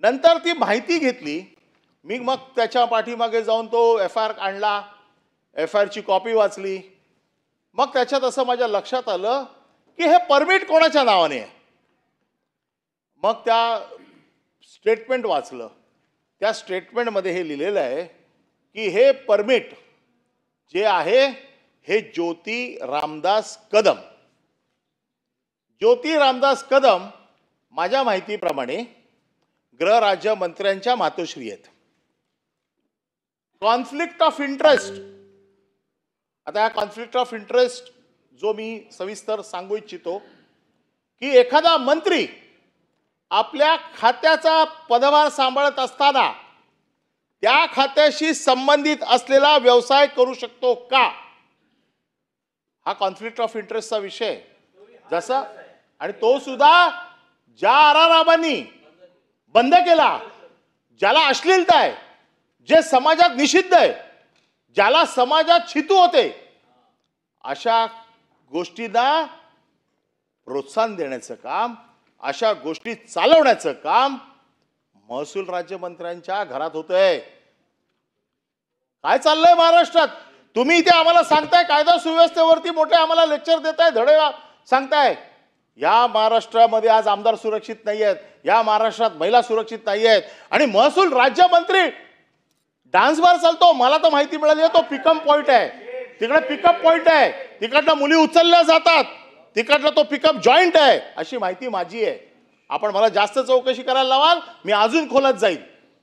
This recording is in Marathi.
नंतर ती माहिती घेतली मी, मग त्याच्या पाठीमागे जाऊन तो FIR आणला, FIR ची कॉपी वाचली. मग त्याच्यात असं माझ्या लक्षात आलं की हे परमिट कोणाच्या नावाने आहे. मग त्या स्टेटमेंट वाचलं. त्या स्टेटमेंटमध्ये हे लिहिलेलं आहे की हे परमिट जे आहे हे ज्योती रामदास कदम. ज्योती रामदास कदम माझ्या माहितीप्रमाणे गृहराज्य मंत्र्यांच्या मातोश्री आहेत. कॉन्फ्लिक्ट ऑफ इंटरेस्ट, आता हा कॉन्फ्लिक्ट ऑफ इंटरेस्ट जो मी सविस्तर सांगू इच्छितो की एखादा मंत्री आपल्या खात्याचा पदभार सांभाळत असताना त्या खात्याशी संबंधित असलेला व्यवसाय करू शकतो का, हा कॉन्फ्लिक्ट ऑफ इंटरेस्टचा विषय. जसा आणि तो सुद्धा ज्या आरारामांनी बंद केला, ज्याला अश्लीलता आहे, जे समाजात निषिद्ध आहे, ज्याला समाजात छितू होते, अशा गोष्टींना प्रोत्साहन देण्याचं काम, अशा गोष्टी चालवण्याचं काम महसूल राज्यमंत्र्यांच्या घरात होतंय. काय चाललंय महाराष्ट्रात? तुम्ही इथे आम्हाला सांगताय कायदा सुव्यवस्थेवरती मोठे आम्हाला लेक्चर देताय, धडे सांगताय. या महाराष्ट्रामध्ये आज आमदार सुरक्षित नाही आहेत, या महाराष्ट्रात महिला सुरक्षित नाही आहेत, आणि महसूल राज्यमंत्री डान्स बार चालतो. मला तर माहिती मिळाली आहे तो पिकअप पॉइंट आहे, तिकडे पिकअप पॉइंट आहे, तिकडनं मुली उचलल्या जातात, तिकडला तो पिकअप जॉईंट आहे, अशी माहिती माझी आहे. आपण मला जास्त चौकशी करायला लावाल, मी अजून खोलात जाईल.